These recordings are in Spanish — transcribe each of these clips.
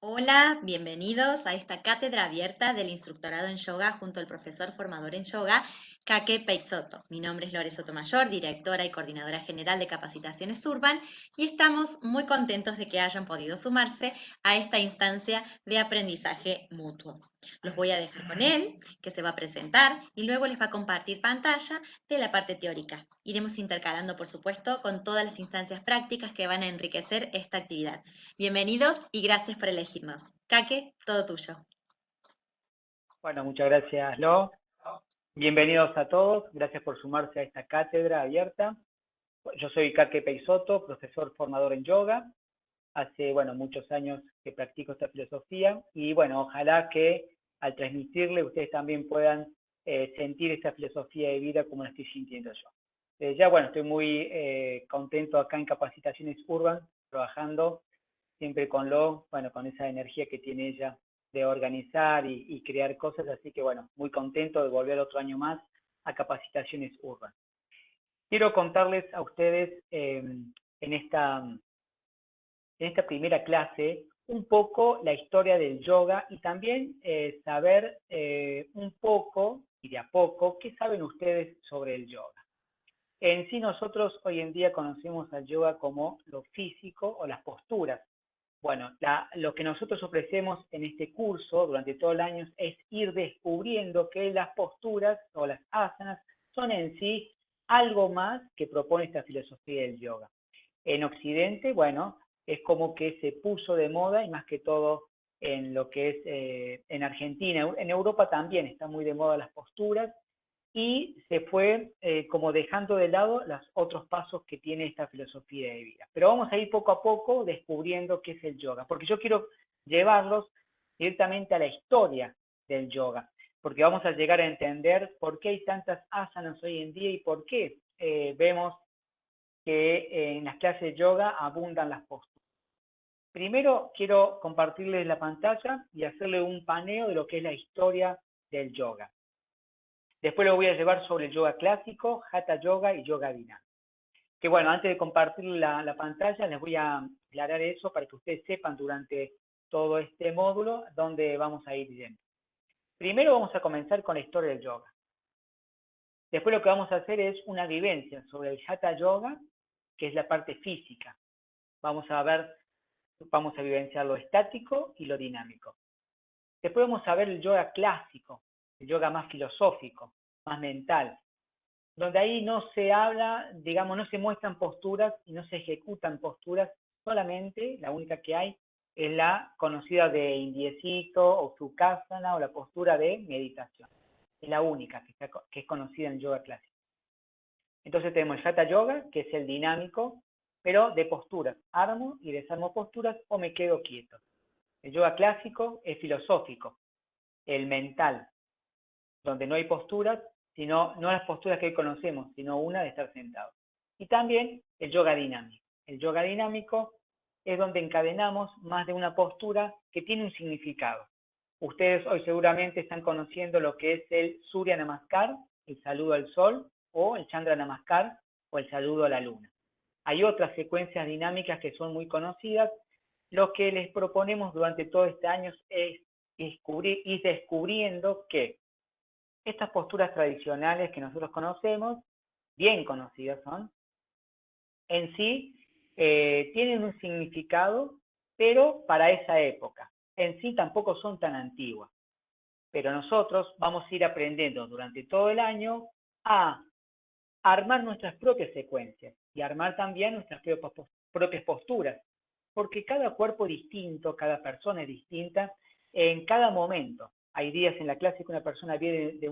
Hola, bienvenidos a esta cátedra abierta del instructorado en yoga junto al profesor formador en yoga, Kake Peixoto. Mi nombre es Lore Sotomayor, directora y coordinadora general de Capacitaciones Urban, y estamos muy contentos de que hayan podido sumarse a esta instancia de aprendizaje mutuo. Los voy a dejar con él, que se va a presentar, y luego les va a compartir pantalla de la parte teórica. Iremos intercalando, por supuesto, con todas las instancias prácticas que van a enriquecer esta actividad. Bienvenidos y gracias por elegirnos. Kake, todo tuyo. Bueno, muchas gracias, Lo. Bienvenidos a todos. Gracias por sumarse a esta cátedra abierta. Yo soy Kake Peixoto, profesor formador en yoga. Hace, muchos años que practico esta filosofía y, ojalá que al transmitirle ustedes también puedan sentir esta filosofía de vida como la estoy sintiendo yo. Estoy muy contento acá en Capacitaciones Urban, trabajando siempre con con esa energía que tiene ella de organizar y crear cosas, así que muy contento de volver otro año más a Capacitaciones Urban. Quiero contarles a ustedes en esta primera clase un poco la historia del yoga y también saber un poco y de a poco qué saben ustedes sobre el yoga. En sí nosotros hoy en día conocemos al yoga como lo físico o las posturas. Bueno, lo que nosotros ofrecemos en este curso durante todo el año es ir descubriendo que las posturas o las asanas son en sí algo más que propone esta filosofía del yoga. En Occidente, es como que se puso de moda y más que todo en lo que es en Argentina. En Europa también está muy de moda las posturas y se fue como dejando de lado los otros pasos que tiene esta filosofía de vida. Pero vamos a ir poco a poco descubriendo qué es el yoga, porque yo quiero llevarlos directamente a la historia del yoga, porque vamos a llegar a entender por qué hay tantas asanas hoy en día y por qué vemos que en las clases de yoga abundan las posturas. Primero quiero compartirles la pantalla y hacerle un paneo de lo que es la historia del yoga. Después lo voy a llevar sobre el yoga clásico, hatha yoga y yoga dinámico. Que antes de compartir la pantalla les voy a aclarar eso para que ustedes sepan durante todo este módulo dónde vamos a ir yendo. Primero vamos a comenzar con la historia del yoga. Después lo que vamos a hacer es una vivencia sobre el hatha yoga, que es la parte física. Vamos a vivenciar lo estático y lo dinámico. Después vamos a ver el yoga clásico, el yoga más filosófico, más mental, donde ahí no se habla, digamos, no se muestran posturas y no se ejecutan posturas, solamente la única que hay es la conocida de indiecito o sukhasana o la postura de meditación. Es la única que es conocida en el yoga clásico. Entonces tenemos el hatha yoga, que es el dinámico, pero de posturas. Armo y desarmo posturas o me quedo quieto. El yoga clásico es filosófico, el mental, donde no hay posturas, sino no las posturas que hoy conocemos, sino una de estar sentado. Y también el yoga dinámico. El yoga dinámico es donde encadenamos más de una postura que tiene un significado. Ustedes hoy seguramente están conociendo lo que es el Surya Namaskar, el saludo al sol, o el Chandra Namaskar, o el saludo a la luna. Hay otras secuencias dinámicas que son muy conocidas. Lo que les proponemos durante todo este año es ir descubriendo que estas posturas tradicionales que nosotros conocemos, bien conocidas son, en sí tienen un significado, pero para esa época. En sí tampoco son tan antiguas. Pero nosotros vamos a ir aprendiendo durante todo el año a armar nuestras propias secuencias y armar también nuestras propias posturas, porque cada cuerpo es distinto, cada persona es distinta en cada momento. Hay días en la clase que una persona viene de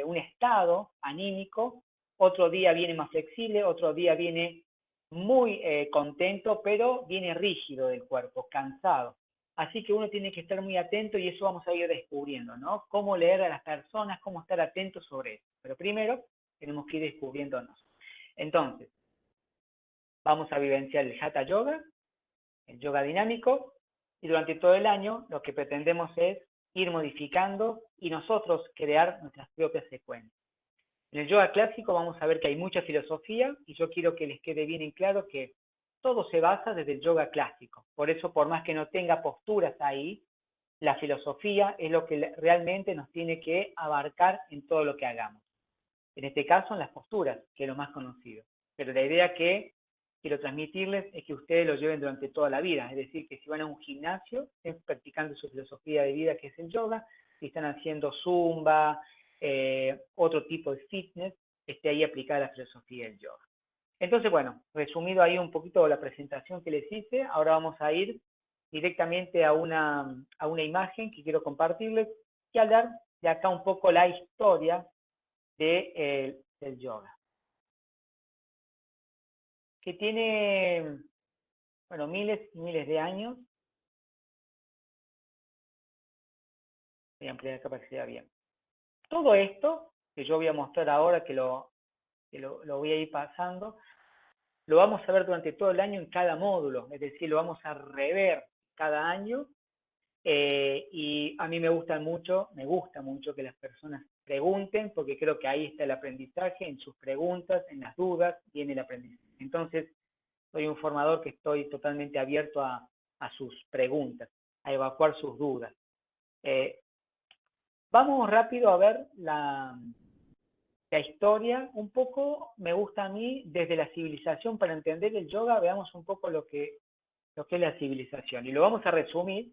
un estado anímico, otro día viene más flexible, otro día viene muy contento, pero viene rígido del cuerpo, cansado. Así que uno tiene que estar muy atento y eso vamos a ir descubriendo, ¿no? Cómo leer a las personas, cómo estar atentos sobre eso. Pero primero tenemos que ir descubriéndonos. Entonces, vamos a vivenciar el hatha yoga, el yoga dinámico, y durante todo el año lo que pretendemos es ir modificando y nosotros crear nuestras propias secuencias. En el yoga clásico vamos a ver que hay mucha filosofía y yo quiero que les quede bien en claro que todo se basa desde el yoga clásico. Por eso, por más que no tenga posturas ahí, la filosofía es lo que realmente nos tiene que abarcar en todo lo que hagamos. En este caso, en las posturas, que es lo más conocido. Pero la idea que quiero transmitirles es que ustedes lo lleven durante toda la vida. Es decir, que si van a un gimnasio, estén practicando su filosofía de vida, que es el yoga, si están haciendo zumba, otro tipo de fitness, esté ahí aplicada la filosofía del yoga. Entonces, bueno, resumido ahí un poquito la presentación que les hice, ahora vamos a ir directamente a una imagen que quiero compartirles y hablar de acá un poco la historia del yoga, que tiene, bueno, miles y miles de años. Voy a ampliar acá para que se vea bien. Todo esto que yo voy a mostrar ahora, que lo voy a ir pasando, lo vamos a ver durante todo el año en cada módulo, es decir, lo vamos a rever cada año. Y a mí me gusta mucho que las personas pregunten, porque creo que ahí está el aprendizaje, en sus preguntas, en las dudas, viene el aprendizaje. Entonces, soy un formador que estoy totalmente abierto a sus preguntas, a evacuar sus dudas. Vamos rápido a ver la historia. Un poco me gusta a mí desde la civilización, para entender el yoga, veamos un poco lo que es la civilización. Y lo vamos a resumir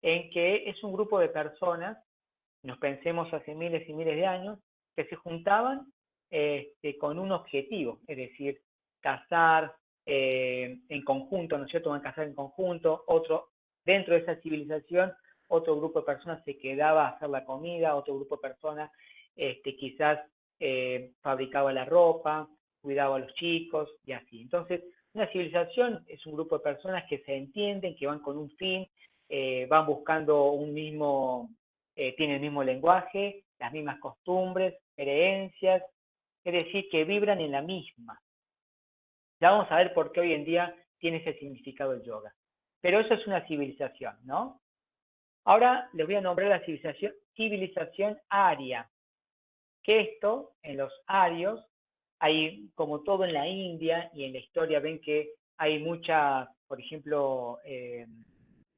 en que es un grupo de personas, nos pensemos hace miles y miles de años, que se juntaban con un objetivo, es decir, cazar en conjunto, ¿no es cierto? Van a cazar en conjunto, otro, dentro de esa civilización, otro grupo de personas se quedaba a hacer la comida, otro grupo de personas quizás fabricaba la ropa, cuidaba a los chicos y así. Entonces, una civilización es un grupo de personas que se entienden, que van con un fin, van buscando un mismo, tienen el mismo lenguaje, las mismas costumbres, creencias, es decir, que vibran en la misma. Ya vamos a ver por qué hoy en día tiene ese significado el yoga. Pero eso es una civilización, ¿no? Ahora les voy a nombrar la civilización aria, que esto, en los arios, hay, como todo en la India y en la historia, ven que hay muchas, por ejemplo,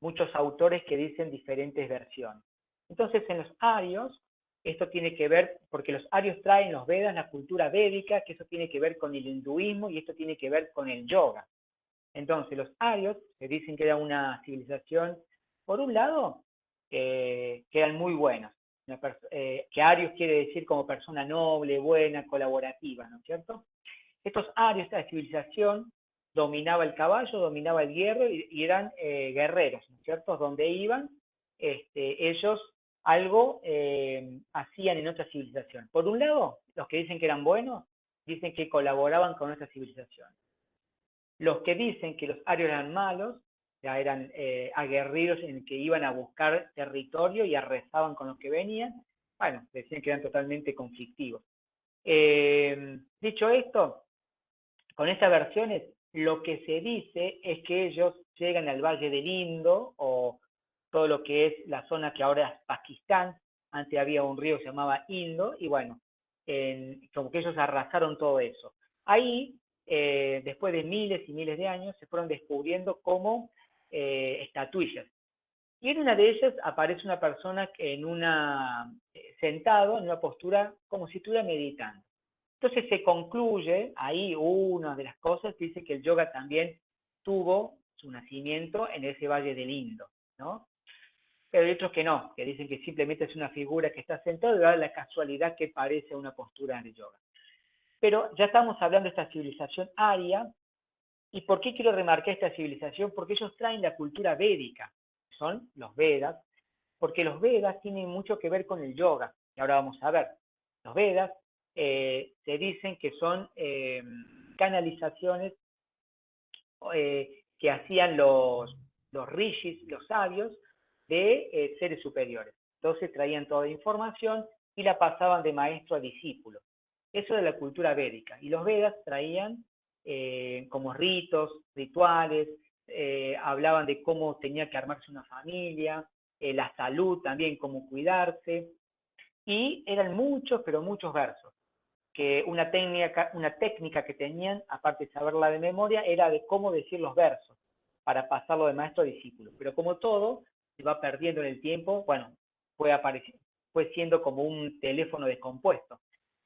muchos autores que dicen diferentes versiones. Entonces, en los arios, esto tiene que ver, porque los arios traen los Vedas, la cultura védica, que eso tiene que ver con el hinduismo y esto tiene que ver con el yoga. Entonces, los arios se dicen que era una civilización, por un lado, que eran muy buenos. Que arios quiere decir como persona noble, buena, colaborativa, ¿no es cierto? Estos arios, esta civilización, dominaba el caballo, dominaba el hierro y eran guerreros, ¿no es cierto? Donde iban, ellos algo hacían en otra civilización. Por un lado, los que dicen que eran buenos, dicen que colaboraban con nuestra civilización. Los que dicen que los arios eran malos, ya eran aguerridos en el que iban a buscar territorio y arrasaban con los que venían, bueno, decían que eran totalmente conflictivos. Dicho esto, con estas versiones, lo que se dice es que ellos llegan al Valle del Indo, o todo lo que es la zona que ahora es Pakistán. Antes había un río que se llamaba Indo, y bueno, como que ellos arrasaron todo eso. Ahí, después de miles y miles de años, se fueron descubriendo como estatuillas. Y en una de ellas aparece una persona sentado en una postura como si estuviera meditando. Entonces se concluye, ahí una de las cosas dice que el yoga también tuvo su nacimiento en ese Valle del Indo, ¿no? Pero hay otros que no, que dicen que simplemente es una figura que está sentada y da la casualidad que parece una postura de yoga. Pero ya estamos hablando de esta civilización aria. ¿Y por qué quiero remarcar esta civilización? Porque ellos traen la cultura védica, son los Vedas, porque los Vedas tienen mucho que ver con el yoga. Y ahora vamos a ver. Los Vedas se dicen que son canalizaciones que hacían los rishis, los sabios, de seres superiores. Entonces traían toda la información y la pasaban de maestro a discípulo. Eso de la cultura védica. Y los Vedas traían como ritos, rituales, hablaban de cómo tenía que armarse una familia, la salud también, cómo cuidarse, y eran muchos, pero muchos versos. que una técnica que tenían, aparte de saberla de memoria, era de cómo decir los versos, para pasarlo de maestro a discípulo. Pero como todo se va perdiendo en el tiempo, bueno, fue siendo como un teléfono descompuesto.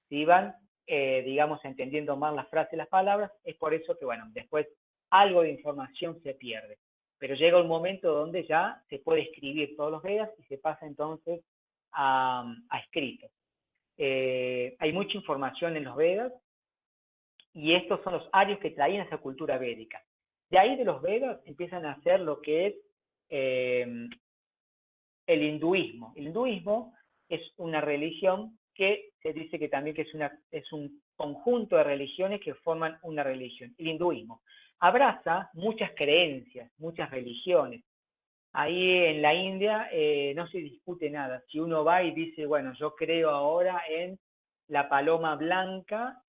Se iban, digamos, entendiendo más las frases y las palabras, es por eso que, bueno, después algo de información se pierde. Pero llega un momento donde ya se puede escribir todos los Vedas y se pasa entonces a escrito. Hay mucha información en los Vedas y estos son los arios que traían esa cultura védica. De ahí de los Vedas empiezan a hacer lo que es el hinduismo. El hinduismo es una religión que se dice que también que es un conjunto de religiones que forman una religión. El hinduismo abraza muchas creencias, muchas religiones. Ahí en la India no se discute nada. Si uno va y dice, bueno, yo creo ahora en la paloma blanca,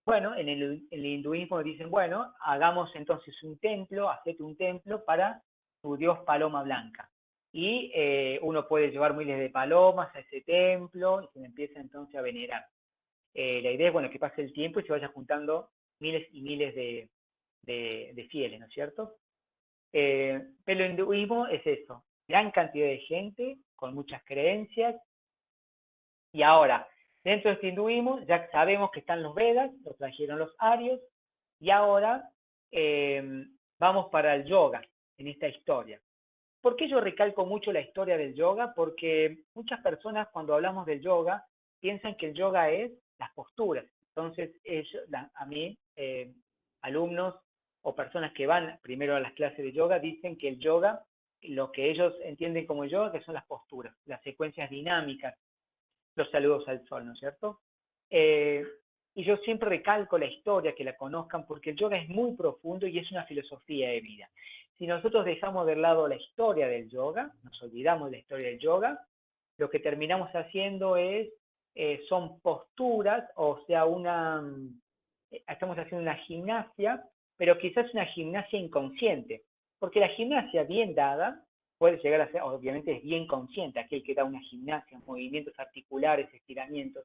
bueno, en el hinduismo dicen, bueno, hagamos entonces un templo, hacete un templo para tu dios paloma blanca. Y uno puede llevar miles de palomas a ese templo y se empieza entonces a venerar. La idea es, bueno, que pase el tiempo y se vaya juntando miles y miles de fieles, ¿no es cierto? Pero el hinduismo es eso, gran cantidad de gente con muchas creencias. Y ahora, dentro de este hinduismo ya sabemos que están los Vedas, los trajeron los arios, y ahora vamos para el yoga en esta historia. ¿Por qué yo recalco mucho la historia del yoga? Porque muchas personas cuando hablamos del yoga piensan que el yoga es las posturas. Entonces, a mí, alumnos o personas que van primero a las clases de yoga, dicen que el yoga, lo que ellos entienden como yoga, que son las posturas, las secuencias dinámicas, los saludos al sol, ¿no es cierto? Y yo siempre recalco la historia, que la conozcan, porque el yoga es muy profundo y es una filosofía de vida. Si nosotros dejamos de lado la historia del yoga, nos olvidamos de la historia del yoga, lo que terminamos haciendo son posturas, o sea, estamos haciendo una gimnasia, pero quizás una gimnasia inconsciente, porque la gimnasia bien dada puede llegar a ser, obviamente es bien consciente, aquel que da una gimnasia, movimientos articulares, estiramientos,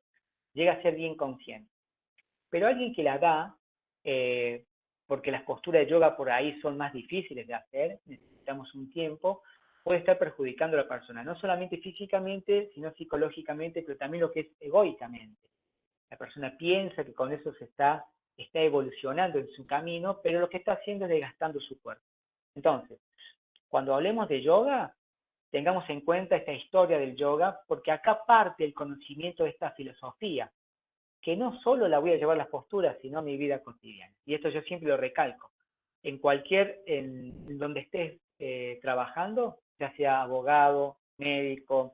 llega a ser bien consciente. Pero alguien que la da, porque las posturas de yoga por ahí son más difíciles de hacer, necesitamos un tiempo, puede estar perjudicando a la persona, no solamente físicamente, sino psicológicamente, pero también lo que es egoicamente. La persona piensa que con eso está evolucionando en su camino, pero lo que está haciendo es desgastando su cuerpo. Entonces, cuando hablemos de yoga, tengamos en cuenta esta historia del yoga, porque acá parte el conocimiento de esta filosofía, que no solo la voy a llevar a las posturas, sino a mi vida cotidiana. Y esto yo siempre lo recalco. En donde estés trabajando, ya sea abogado, médico,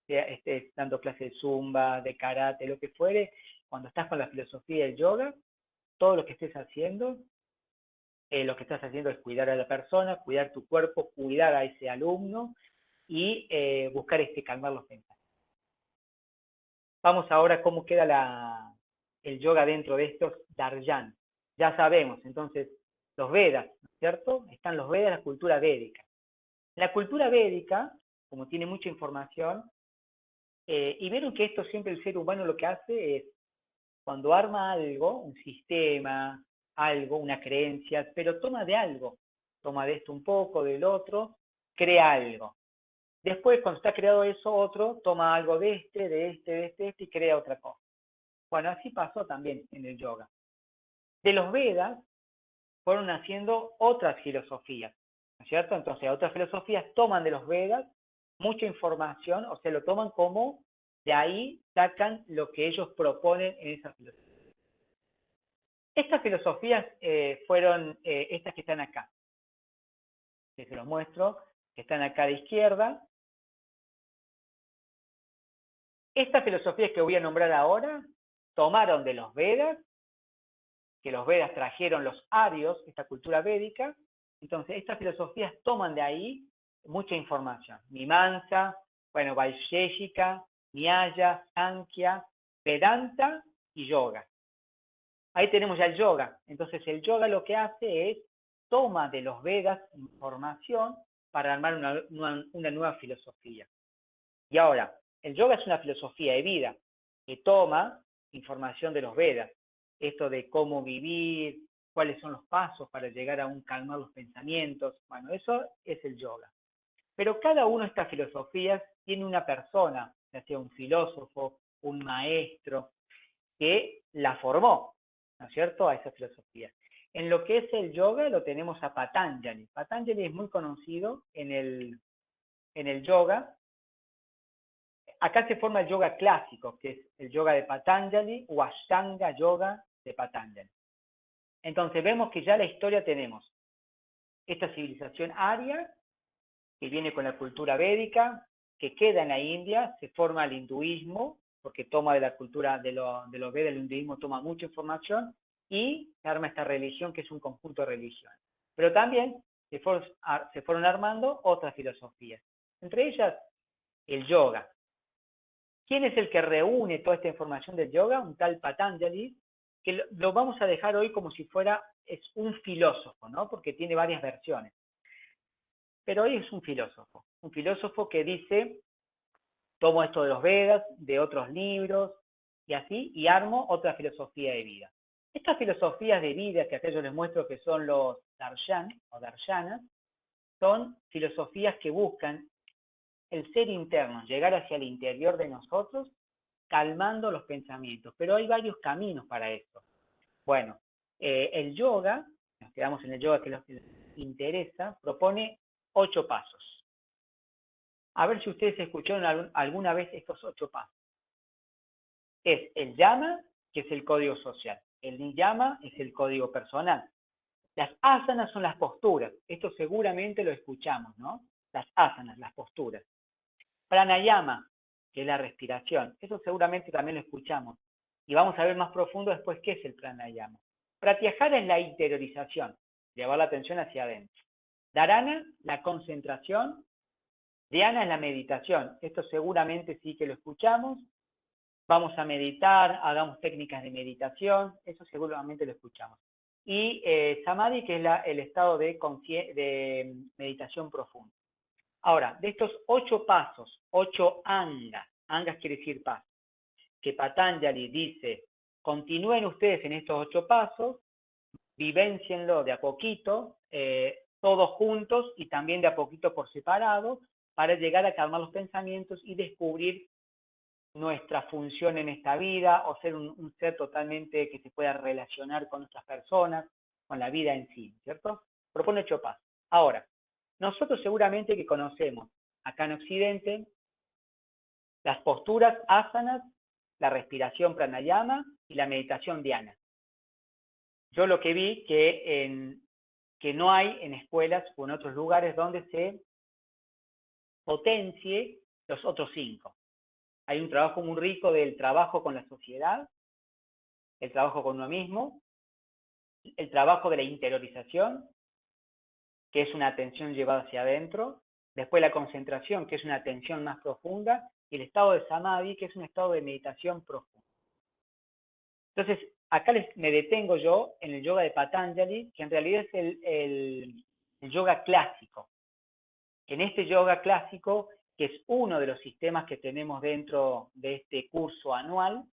sea estés dando clases de zumba, de karate, lo que fuere, cuando estás con la filosofía del yoga, todo lo que estés haciendo, lo que estás haciendo es cuidar a la persona, cuidar tu cuerpo, cuidar a ese alumno y buscar calmar los pensamientos. Vamos ahora a cómo queda el yoga dentro de estos darshan. Ya sabemos, entonces, los Vedas, ¿no es cierto? Están los Vedas, la cultura védica. La cultura védica, como tiene mucha información, y vieron que esto siempre el ser humano lo que hace es, cuando arma algo, un sistema, algo, una creencia, pero toma de algo, toma de esto un poco, del otro, crea algo. Después, cuando está creado eso, otro toma algo de este y crea otra cosa. Bueno, así pasó también en el yoga. De los Vedas fueron naciendo otras filosofías, ¿no es cierto? Entonces, otras filosofías toman de los Vedas mucha información, o se lo toman como, de ahí sacan lo que ellos proponen en esa filosofía. Estas filosofías fueron estas que están acá. Que se los muestro, que están acá a la izquierda. Estas filosofías que voy a nombrar ahora tomaron de los Vedas, que los Vedas trajeron los arios, esta cultura védica. Entonces, estas filosofías toman de ahí mucha información. Mimamsa, bueno, Vaisheshika, Nyaya, Sankhya, Vedanta y Yoga. Ahí tenemos ya el yoga. Entonces, el yoga lo que hace es toma de los Vedas información para armar una nueva filosofía. Y ahora, el yoga es una filosofía de vida que toma información de los Vedas, esto de cómo vivir, cuáles son los pasos para llegar a calmar los pensamientos. Bueno, eso es el yoga. Pero cada una de estas filosofías tiene una persona, ya sea un filósofo, un maestro, que la formó, ¿no es cierto?, a esa filosofía. En lo que es el yoga lo tenemos a Patanjali. Patanjali es muy conocido en el yoga. Acá se forma el yoga clásico, que es el yoga de Patanjali o Ashtanga Yoga de Patanjali. Entonces vemos que ya la historia tenemos esta civilización aria, que viene con la cultura védica, que queda en la India, se forma el hinduismo, porque toma de la cultura de los Vedas, el hinduismo toma mucha información, y se arma esta religión que es un conjunto de religiones. Pero también se fueron armando otras filosofías, entre ellas el yoga. ¿Quién es el que reúne toda esta información del yoga? Un tal Patanjali, que lo vamos a dejar hoy como si es un filósofo, ¿no? Porque tiene varias versiones. Pero hoy es un filósofo que dice, tomo esto de los Vedas, de otros libros, y así, y armo otra filosofía de vida. Estas filosofías de vida que acá yo les muestro que son los darshan o darshanas, son filosofías que buscan el ser interno, llegar hacia el interior de nosotros, calmando los pensamientos. Pero hay varios caminos para esto. Bueno, el yoga, nos quedamos en el yoga que es lo que les interesa, propone 8 pasos. A ver si ustedes escucharon alguna vez estos 8 pasos. Es el yama, que es el código social. El niyama es el código personal. Las asanas son las posturas. Esto seguramente lo escuchamos, ¿no? Las asanas, las posturas. Pranayama, que es la respiración. Eso seguramente también lo escuchamos. Y vamos a ver más profundo después qué es el pranayama. Pratyahara es la interiorización, llevar la atención hacia adentro. Dharana, la concentración. Dhyana es la meditación. Esto seguramente sí que lo escuchamos. Vamos a meditar, hagamos técnicas de meditación. Eso seguramente lo escuchamos. Y Samadhi, que es el estado de meditación profunda. Ahora, de estos 8 pasos, 8 angas quiere decir pasos, que Patanjali dice, continúen ustedes en estos 8 pasos, vivéncienlo de a poquito, todos juntos y también de a poquito por separado, para llegar a calmar los pensamientos y descubrir nuestra función en esta vida, o ser un ser totalmente que se pueda relacionar con otras personas, con la vida en sí, ¿cierto? Propone 8 pasos. Ahora, nosotros seguramente que conocemos acá en Occidente las posturas asanas, la respiración pranayama y la meditación dhyana. Yo lo que vi que no hay en escuelas o en otros lugares donde se potencie los otros 5. Hay un trabajo muy rico del trabajo con la sociedad, el trabajo con uno mismo, el trabajo de la interiorización, que es una atención llevada hacia adentro, después la concentración, que es una atención más profunda, y el estado de samadhi, que es un estado de meditación profunda. Entonces, acá me detengo yo en el yoga de Patanjali, que en realidad es el yoga clásico. En este yoga clásico, que es uno de los sistemas que tenemos dentro de este curso anual,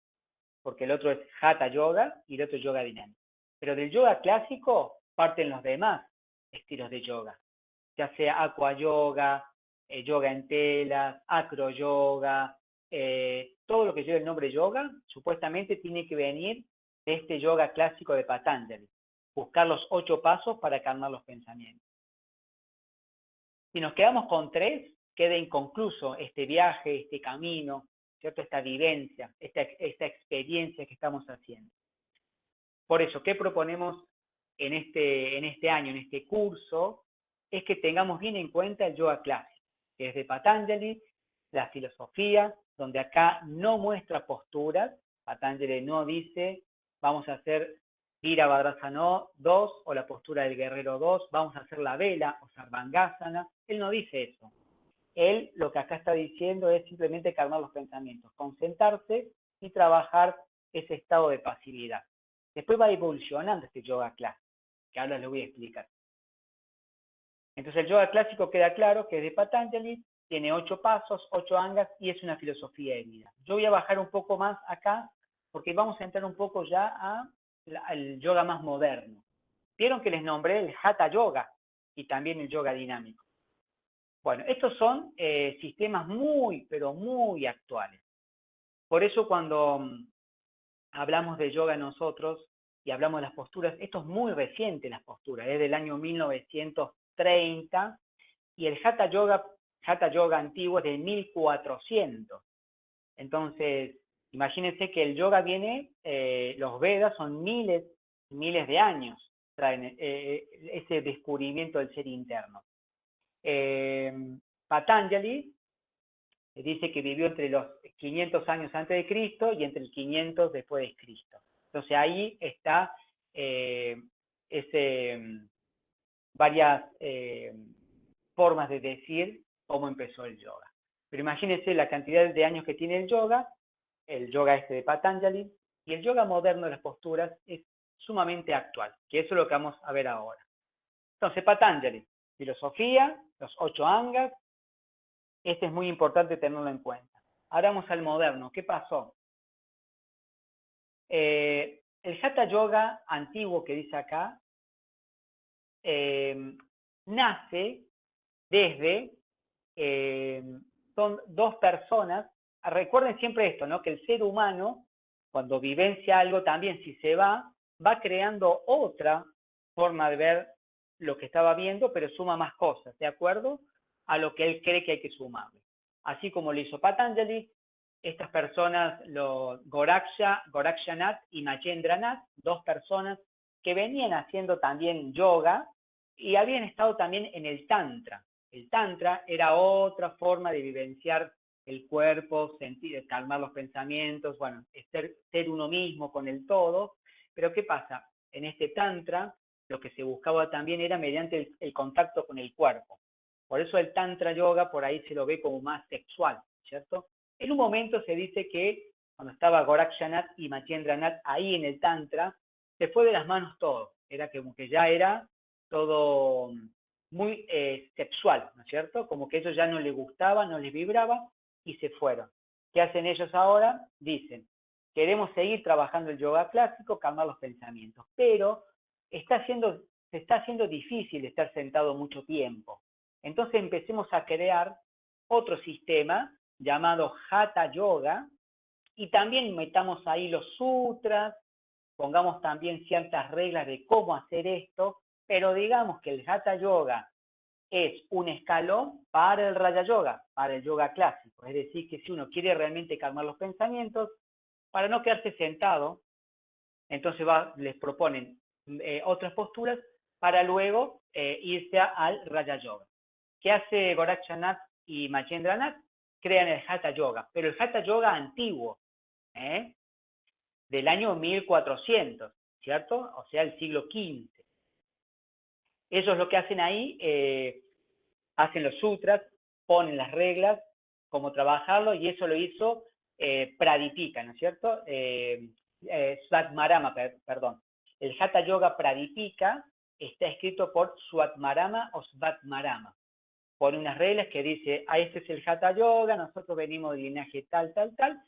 porque el otro es Hatha Yoga y el otro es Yoga Dinámico. Pero del yoga clásico parten los demás estilos de yoga, ya sea Aqua Yoga, yoga en telas, acro yoga, todo lo que lleva el nombre yoga, supuestamente tiene que venir de este yoga clásico de Patanjali, buscar los 8 pasos para calmar los pensamientos. Si nos quedamos con 3, queda inconcluso este viaje, este camino, ¿cierto? Esta vivencia, esta experiencia que estamos haciendo. Por eso, ¿qué proponemos en este año, en este curso? Es que tengamos bien en cuenta el yoga clásico, que es de Patanjali, la filosofía, donde acá no muestra posturas. Patanjali no dice, vamos a hacer Virabhadrasana 2 o la postura del guerrero 2, vamos a hacer la vela o Sarvangasana. Él no dice eso. Él lo que acá está diciendo es simplemente calmar los pensamientos, concentrarse y trabajar ese estado de pasividad. Después va evolucionando este yoga clásico, que ahora les voy a explicar. Entonces el yoga clásico queda claro que es de Patanjali, tiene 8 pasos, 8 angas y es una filosofía de vida. Yo voy a bajar un poco más acá porque vamos a entrar un poco ya al yoga más moderno. Vieron que les nombré el Hatha Yoga y también el yoga dinámico. Bueno, estos son sistemas muy, pero muy actuales. Por eso cuando hablamos de yoga nosotros y hablamos de las posturas, esto es muy reciente, las posturas, es del año 1930, y el Hatha Yoga antiguo es de 1400. Entonces, imagínense que el yoga viene, los Vedas son miles de años, traen ese descubrimiento del ser interno. Patanjali dice que vivió entre los 500 años antes de Cristo y entre el 500 después de Cristo. Entonces ahí está varias formas de decir cómo empezó el yoga. Pero imagínense la cantidad de años que tiene el yoga de Patanjali, y el yoga moderno de las posturas es sumamente actual, que eso es lo que vamos a ver ahora. Entonces, Patanjali, filosofía, los 8 angas, este es muy importante tenerlo en cuenta. Ahora vamos al moderno. ¿Qué pasó? El Hatha Yoga antiguo que dice acá nace desde, son dos personas. Recuerden siempre esto, ¿no? Que el ser humano, cuando vivencia algo, también si se va creando otra forma de ver lo que estaba viendo, pero suma más cosas, ¿de acuerdo? A lo que él cree que hay que sumarle. Así como lo hizo Patanjali, estas personas, Gorakshanath y Mahendranath, dos personas que venían haciendo también yoga y habían estado también en el Tantra. El Tantra era otra forma de vivenciar el cuerpo, sentir, calmar los pensamientos, bueno, ser uno mismo con el todo. Pero ¿qué pasa? En este Tantra, lo que se buscaba también era mediante el contacto con el cuerpo. Por eso el Tantra Yoga por ahí se lo ve como más sexual, ¿cierto? En un momento se dice que cuando estaba Gorakshanath y Mahendranath ahí en el Tantra, se fue de las manos todo. Era como que ya era todo muy sexual, ¿no es cierto? Como que eso ya no les gustaba, no les vibraba y se fueron. ¿Qué hacen ellos ahora? Dicen, queremos seguir trabajando el yoga clásico, calmar los pensamientos, pero se está haciendo difícil estar sentado mucho tiempo. Entonces empecemos a crear otro sistema llamado Hatha Yoga y también metamos ahí los sutras, pongamos también ciertas reglas de cómo hacer esto, pero digamos que el Hatha Yoga es un escalón para el Raja Yoga, para el yoga clásico. Es decir, que si uno quiere realmente calmar los pensamientos, para no quedarse sentado, entonces les proponen otras posturas para luego irse al Raja Yoga. ¿Qué hace Gorakshanath y Mahendranath? Crean el Hatha Yoga, pero el Hatha Yoga antiguo, del año 1400, ¿cierto? O sea, el siglo XV. Ellos lo que hacen ahí, hacen los sutras, ponen las reglas, cómo trabajarlo, y eso lo hizo Pradipika, ¿no es cierto? Swatmarama, perdón. El Hatha Yoga Pradipika está escrito por Swatmarama o Svatmarama. Pone unas reglas que dice, este es el Hatha Yoga, nosotros venimos del linaje tal, tal, tal,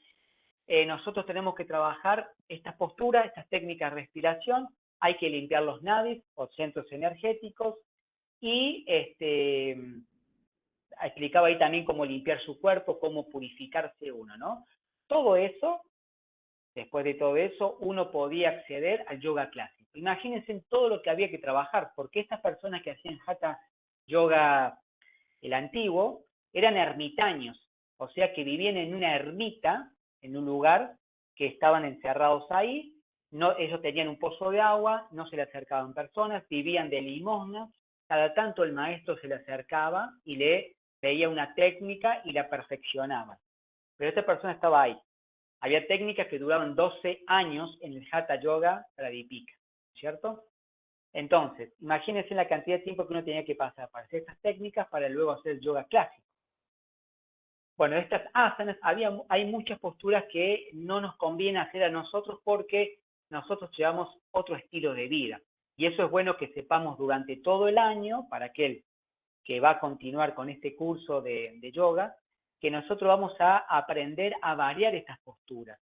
nosotros tenemos que trabajar estas posturas, estas técnicas de respiración, hay que limpiar los nadis o centros energéticos y explicaba ahí también cómo limpiar su cuerpo, cómo purificarse uno, ¿no? Todo eso, después de todo eso, uno podía acceder al yoga clásico. Imagínense todo lo que había que trabajar, porque estas personas que hacían Hatha Yoga, el antiguo, eran ermitaños, o sea que vivían en una ermita, en un lugar que estaban encerrados ahí, ellos tenían un pozo de agua, no se le acercaban personas, vivían de limosnas, cada tanto el maestro se le acercaba y le veía una técnica y la perfeccionaba. Pero esta persona estaba ahí. Había técnicas que duraban 12 años en el Hatha Yoga Pradipika, ¿cierto? Entonces, imagínense la cantidad de tiempo que uno tenía que pasar para hacer estas técnicas para luego hacer yoga clásico. Bueno, estas asanas, hay muchas posturas que no nos conviene hacer a nosotros porque nosotros llevamos otro estilo de vida. Y eso es bueno que sepamos durante todo el año, para aquel que va a continuar con este curso de yoga, que nosotros vamos a aprender a variar estas posturas.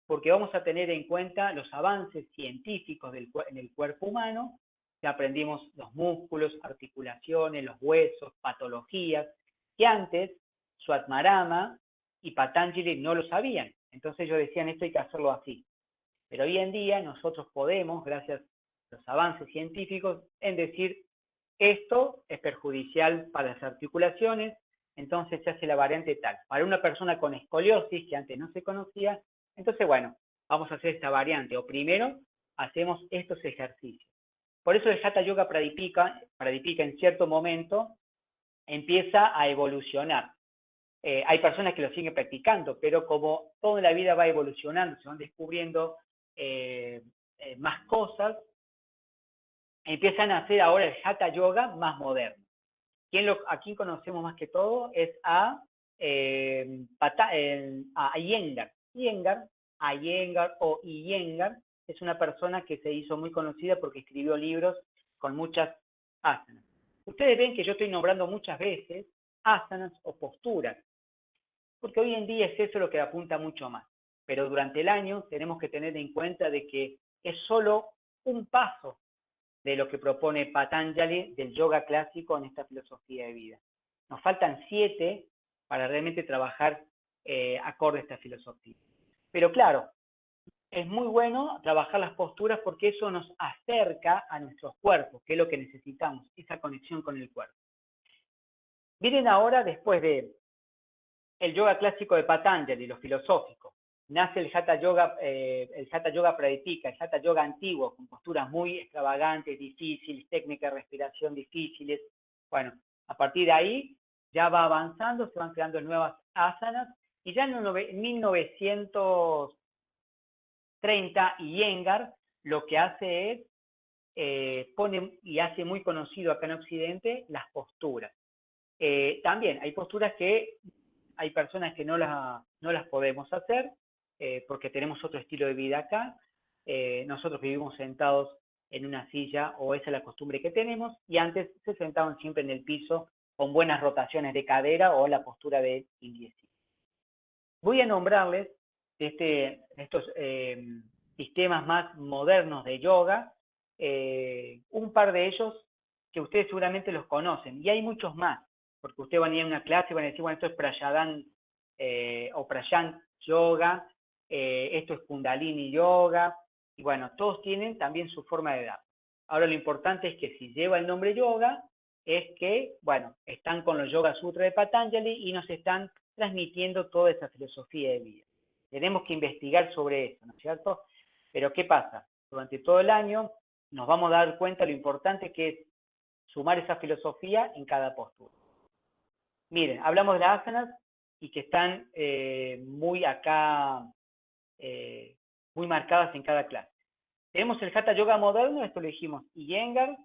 porque vamos a tener en cuenta los avances científicos en el cuerpo humano. Ya aprendimos los músculos, articulaciones, los huesos, patologías, que antes Swatmarama y Patanjali no lo sabían. Entonces ellos decían, esto hay que hacerlo así. Pero hoy en día nosotros podemos, gracias a los avances científicos, en decir, esto es perjudicial para las articulaciones, entonces se hace la variante tal. Para una persona con escoliosis, que antes no se conocía, entonces, bueno, vamos a hacer esta variante. O primero, hacemos estos ejercicios. Por eso el Hatha Yoga Pradipika en cierto momento empieza a evolucionar. Hay personas que lo siguen practicando, pero como toda la vida va evolucionando, se van descubriendo más cosas, empiezan a hacer ahora el Hatha Yoga más moderno. A quien conocemos más que todo es a Iyengar. Iyengar o Iyengar es una persona que se hizo muy conocida porque escribió libros con muchas asanas. Ustedes ven que yo estoy nombrando muchas veces asanas o posturas, porque hoy en día es eso lo que apunta mucho más. Pero durante el año tenemos que tener en cuenta de que es solo un paso de lo que propone Patanjali del yoga clásico en esta filosofía de vida. Nos faltan 7 para realmente trabajar acorde a esta filosofía. Pero claro, es muy bueno trabajar las posturas porque eso nos acerca a nuestros cuerpos, que es lo que necesitamos, esa conexión con el cuerpo. Miren ahora, después de el yoga clásico de Patanjali, lo filosófico, nace el Hatha Yoga Pradipika, el Hatha Yoga antiguo, con posturas muy extravagantes, difíciles, técnicas de respiración difíciles. Bueno, a partir de ahí ya va avanzando, se van creando nuevas asanas, y ya en 1930 Iyengar lo que hace es, pone y hace muy conocido acá en Occidente las posturas. También hay posturas que hay personas que no las podemos hacer porque tenemos otro estilo de vida acá. Nosotros vivimos sentados en una silla, o esa es la costumbre que tenemos, y antes se sentaban siempre en el piso con buenas rotaciones de cadera o la postura de indiecito. Voy a nombrarles estos sistemas más modernos de yoga, un par de ellos que ustedes seguramente los conocen, y hay muchos más, porque ustedes van a ir a una clase y van a decir, bueno, esto es Prayadan o Prayan Yoga, esto es Kundalini Yoga, y bueno, todos tienen también su forma de dar. Ahora lo importante es que si lleva el nombre yoga, es que, bueno, están con los Yoga Sutra de Patanjali y nos están transmitiendo toda esa filosofía de vida. Tenemos que investigar sobre eso, ¿no es cierto? Pero ¿qué pasa? Durante todo el año nos vamos a dar cuenta de lo importante que es sumar esa filosofía en cada postura. Miren, hablamos de las asanas y que están muy acá, muy marcadas en cada clase. Tenemos el Hatha Yoga moderno, esto lo dijimos, Iyengar.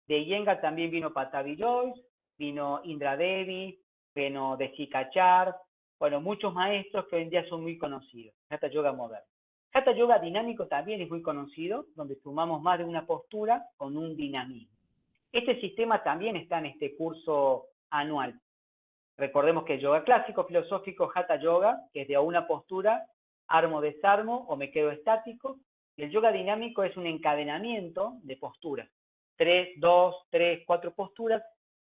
De Iyengar también vino Patabi Joyce, vino Indra Devi, vino Desikachar, bueno, muchos maestros que hoy en día son muy conocidos. Hatha Yoga moderno. Hatha Yoga dinámico también es muy conocido, donde sumamos más de una postura con un dinamismo. Este sistema también está en este curso anual. Recordemos que el yoga clásico, filosófico, Hatha Yoga, que es de una postura, armo, desarmo o me quedo estático. Y el yoga dinámico es un encadenamiento de posturas. 3, 2, 3, 4 posturas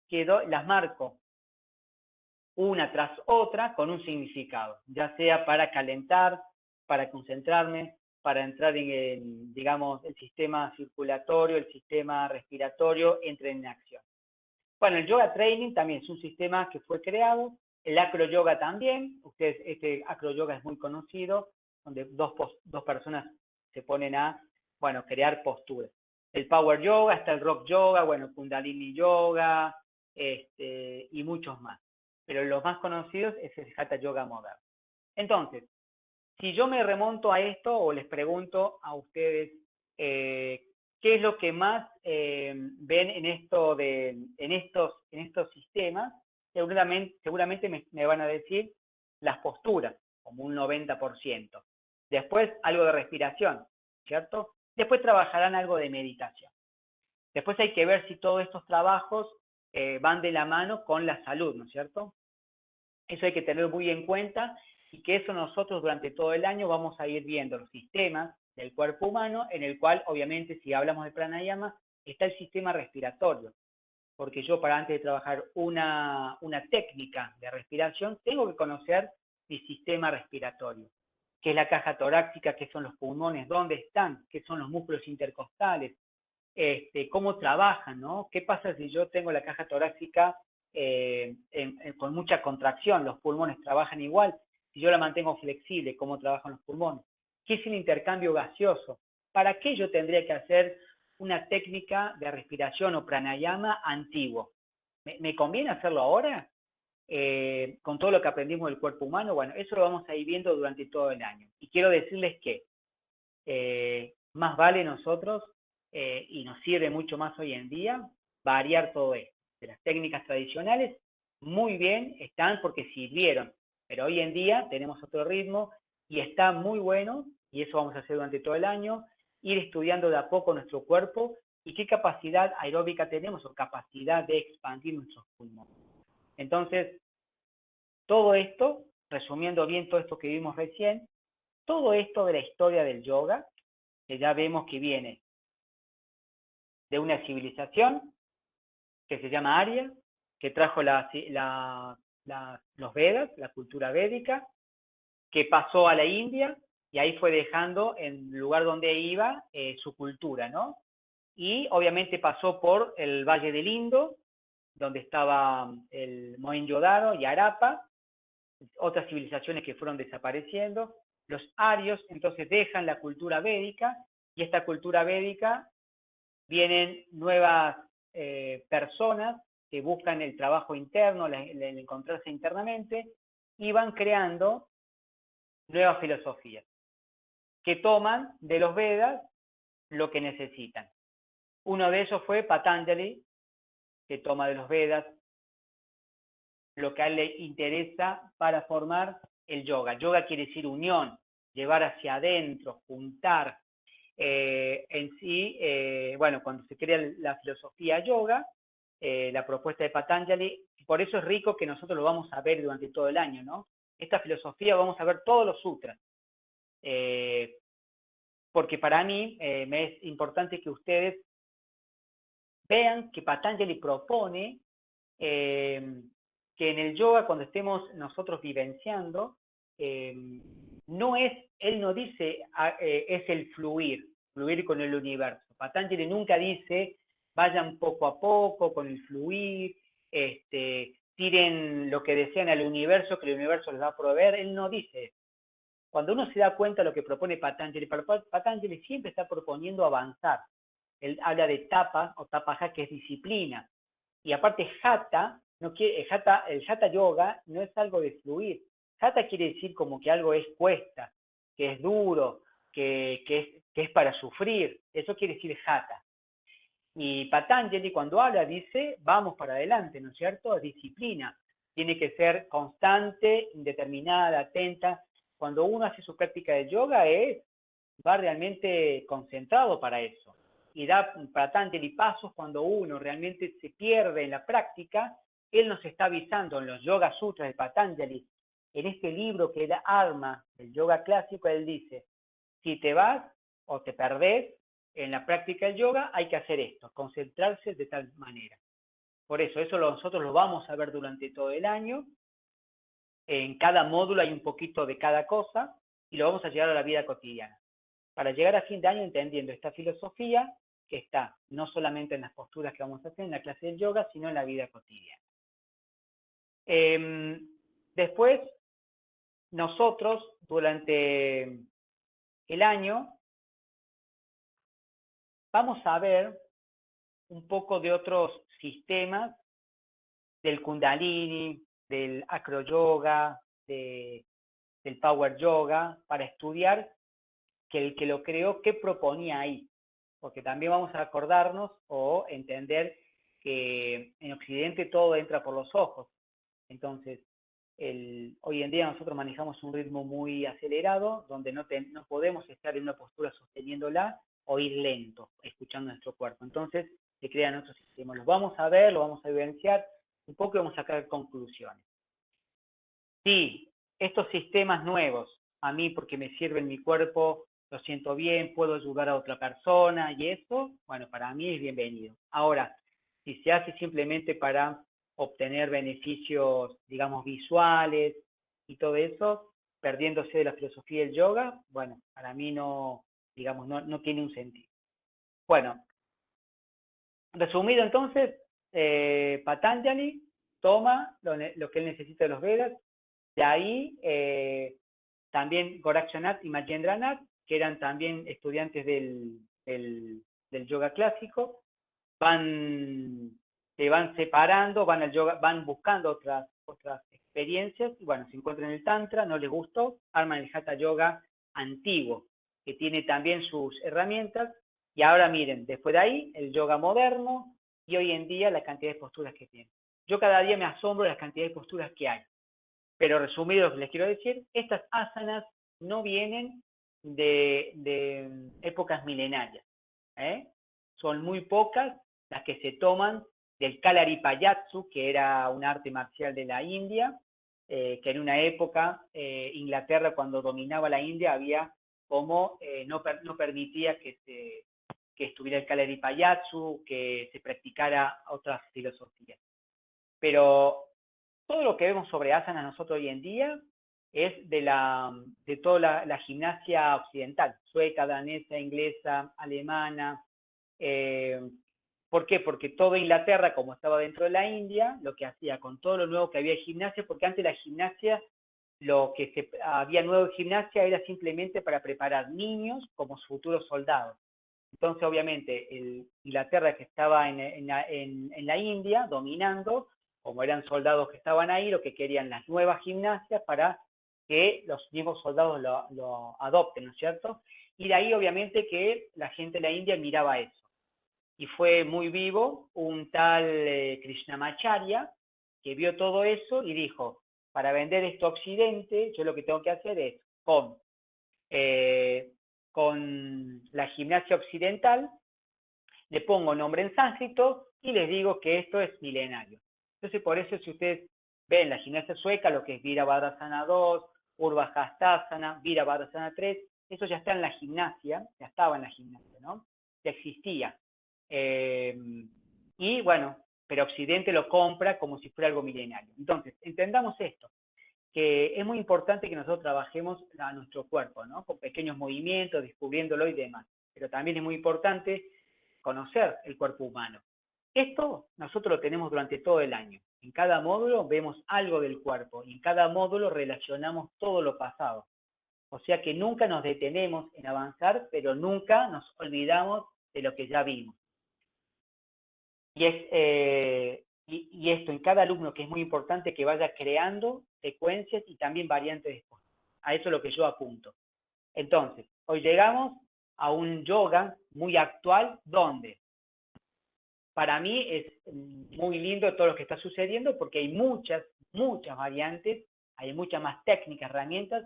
que las marco una tras otra con un significado, ya sea para calentar, para concentrarme, para entrar en digamos, el sistema circulatorio, el sistema respiratorio, entre en acción. Bueno, el yoga training también es un sistema que fue creado, el acro yoga también, este acro yoga es muy conocido, donde dos personas se ponen a, bueno, crear posturas. El power yoga, está el rock yoga, bueno, kundalini yoga, y muchos más. Pero los más conocidos es el hatha yoga moderno. Entonces, si yo me remonto a esto o les pregunto a ustedes qué es lo que más ven en estos sistemas, seguramente me van a decir las posturas, como un 90%. Después algo de respiración, ¿cierto? Después trabajarán algo de meditación. Después hay que ver si todos estos trabajos van de la mano con la salud, ¿no es cierto? Eso hay que tenerlo muy en cuenta y que eso nosotros durante todo el año vamos a ir viendo los sistemas del cuerpo humano, en el cual, obviamente, si hablamos de pranayama, está el sistema respiratorio, porque yo para antes de trabajar una técnica de respiración, tengo que conocer mi sistema respiratorio, qué es la caja torácica, qué son los pulmones, dónde están, qué son los músculos intercostales, cómo trabajan, ¿no? ¿Qué pasa si yo tengo la caja torácica con mucha contracción? ¿Los pulmones trabajan igual? Si yo la mantengo flexible, ¿cómo trabajan los pulmones? ¿Qué es el intercambio gaseoso? ¿Para qué yo tendría que hacer una técnica de respiración o pranayama antiguo? ¿Me conviene hacerlo ahora? Con todo lo que aprendimos del cuerpo humano, bueno, eso lo vamos a ir viendo durante todo el año. Y quiero decirles que más vale nosotros, y nos sirve mucho más hoy en día, variar todo esto. De las técnicas tradicionales, muy bien están porque sirvieron, pero hoy en día tenemos otro ritmo y está muy bueno, y eso vamos a hacer durante todo el año, ir estudiando de a poco nuestro cuerpo y qué capacidad aeróbica tenemos o capacidad de expandir nuestros pulmones. Entonces, todo esto, resumiendo bien todo esto que vimos recién, todo esto de la historia del yoga, que ya vemos que viene de una civilización que se llama Arya, que trajo los Vedas, la cultura védica, que pasó a la India y ahí fue dejando en el lugar donde iba su cultura, ¿no? Y obviamente pasó por el Valle del Indo, donde estaba el Mohenjo-Daro y Harappa, otras civilizaciones que fueron desapareciendo. Los arios entonces dejan la cultura védica y esta cultura védica vienen nuevas personas que buscan el trabajo interno, el encontrarse internamente y van creando nuevas filosofías que toman de los Vedas lo que necesitan. Uno de ellos fue Patanjali, que toma de los Vedas lo que a él le interesa para formar el yoga. Yoga quiere decir unión, llevar hacia adentro, juntar. En sí, bueno, cuando se crea la filosofía yoga, la propuesta de Patanjali, por eso es rico que nosotros lo vamos a ver durante todo el año, ¿no? Esta filosofía vamos a ver todos los sutras, porque para mí me es importante que ustedes vean que Patanjali propone que en el yoga, cuando estemos nosotros vivenciando, no es, él no dice, es el fluir con el universo. Patanjali nunca dice, vayan poco a poco con el fluir, tiren lo que desean al universo, que el universo les va a proveer. Él no dice eso. Cuando uno se da cuenta de lo que propone Patanjali, Patanjali siempre está proponiendo avanzar. Él habla de tapa o tapaja, que es disciplina. Y aparte, hatha, no quiere, el hatha yoga no es algo de fluir. Hatha quiere decir como que algo es cuesta, que es duro, que es para sufrir. Eso quiere decir hatha. Y Patanjali cuando habla dice, vamos para adelante, ¿no es cierto? Disciplina. Tiene que ser constante, determinada, atenta. Cuando uno hace su práctica de yoga va realmente concentrado para eso. Y da Patanjali pasos cuando uno realmente se pierde en la práctica. Él nos está avisando en los Yoga Sutras de Patanjali, en este libro que él arma, el yoga clásico, él dice, si te vas o te perdés en la práctica del yoga, hay que hacer esto, concentrarse de tal manera. Por eso nosotros lo vamos a ver durante todo el año. En cada módulo hay un poquito de cada cosa y lo vamos a llevar a la vida cotidiana. Para llegar a fin de año entendiendo esta filosofía que está no solamente en las posturas que vamos a hacer en la clase del yoga, sino en la vida cotidiana. Después, nosotros durante el año vamos a ver un poco de otros sistemas del Kundalini, del Acroyoga, del Power Yoga, para estudiar que el que lo creó, qué proponía ahí. Porque también vamos a acordarnos o entender que en Occidente todo entra por los ojos. Entonces, hoy en día nosotros manejamos un ritmo muy acelerado, donde no podemos estar en una postura sosteniéndola o ir lento, escuchando nuestro cuerpo. Entonces, se crean otros sistemas. Los vamos a ver, los vamos a vivenciar un poco y vamos a sacar conclusiones. Sí, estos sistemas nuevos, a mí porque me sirven mi cuerpo, lo siento bien, puedo ayudar a otra persona y eso, bueno, para mí es bienvenido. Ahora, si se hace simplemente para obtener beneficios, digamos, visuales y todo eso, perdiéndose de la filosofía del yoga, bueno, para mí no, digamos, no tiene un sentido. Bueno, resumido entonces, Patanjali toma lo que él necesita de los Vedas, de ahí también Gorakshanath y Mahendranath, que eran también estudiantes del yoga clásico, se van separando, van al yoga, van buscando otras experiencias, y bueno, se encuentran en el Tantra, no les gustó, arman el Hatha Yoga antiguo, que tiene también sus herramientas, y ahora miren, después de ahí, el yoga moderno, y hoy en día la cantidad de posturas que tiene. Yo cada día me asombro de la cantidad de posturas que hay. Pero resumido lo que les quiero decir, estas asanas no vienen de épocas milenarias. ¿eh? Son muy pocas las que se toman del Kalaripayatsu, que era un arte marcial de la India, que en una época Inglaterra, cuando dominaba la India, había como no permitía que estuviera el Kalaripayatsu, que se practicara otras filosofías. Pero todo lo que vemos sobre asanas nosotros hoy en día es de toda la gimnasia occidental, sueca, danesa, inglesa, alemana. ¿Por qué? Porque toda Inglaterra, como estaba dentro de la India, lo que hacía con todo lo nuevo que había en gimnasia, porque antes la gimnasia, lo que había nuevo en gimnasia era simplemente para preparar niños como futuros soldados. Entonces, obviamente, Inglaterra que estaba en la India, dominando, como eran soldados que estaban ahí, lo que querían las nuevas gimnasias para que los mismos soldados lo adopten, ¿no es cierto? Y de ahí, obviamente, que la gente de la India miraba eso. Y fue muy vivo un tal Krishnamacharya que vio todo eso y dijo, para vender esto a Occidente, yo lo que tengo que hacer es con la gimnasia occidental, le pongo nombre en sánscrito y les digo que esto es milenario. Entonces, por eso si ustedes ven la gimnasia sueca, lo que es Virabhadrasana 2, Urvahastasana, Virabhadrasana 3, eso ya está en la gimnasia, ya estaba en la gimnasia, ¿no? Ya existía. Y bueno, pero Occidente lo compra como si fuera algo milenario. Entonces, entendamos esto, que es muy importante que nosotros trabajemos a nuestro cuerpo, ¿no? Con pequeños movimientos, descubriéndolo y demás. Pero también es muy importante conocer el cuerpo humano. Esto nosotros lo tenemos durante todo el año. En cada módulo vemos algo del cuerpo y en cada módulo relacionamos todo lo pasado. O sea que nunca nos detenemos en avanzar, pero nunca nos olvidamos de lo que ya vimos. Y esto en cada alumno, que es muy importante que vaya creando secuencias y también variantes de cosas. A eso es lo que yo apunto. Entonces, hoy llegamos a un yoga muy actual donde para mí es muy lindo todo lo que está sucediendo porque hay muchas variantes, hay muchas más técnicas, herramientas,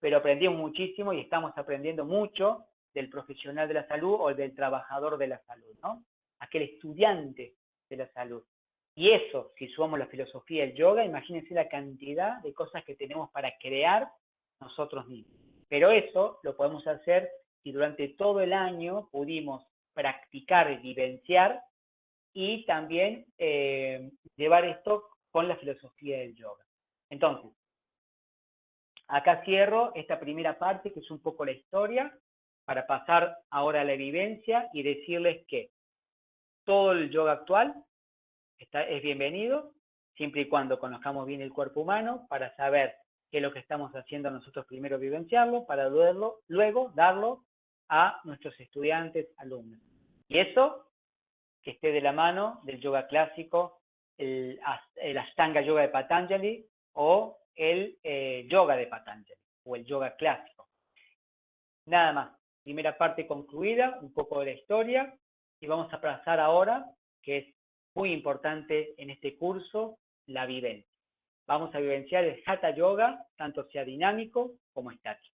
pero aprendimos muchísimo y estamos aprendiendo mucho del profesional de la salud o del trabajador de la salud, ¿no? Aquel estudiante de la salud. Y eso, si sumamos la filosofía del yoga, imagínense la cantidad de cosas que tenemos para crear nosotros mismos. Pero eso lo podemos hacer si durante todo el año pudimos practicar y vivenciar y también llevar esto con la filosofía del yoga. Entonces, acá cierro esta primera parte, que es un poco la historia, para pasar ahora a la vivencia y decirles que todo el yoga actual es bienvenido, siempre y cuando conozcamos bien el cuerpo humano, para saber qué es lo que estamos haciendo nosotros primero vivenciarlo, para luego darlo a nuestros estudiantes, alumnos. Y eso que esté de la mano del yoga clásico, el Ashtanga Yoga de Patanjali o el yoga de Patanjali o el yoga clásico. Nada más, primera parte concluida, un poco de la historia, y vamos a pasar ahora, que es muy importante en este curso, la vivencia. Vamos a vivenciar el Hatha Yoga, tanto sea dinámico como estático.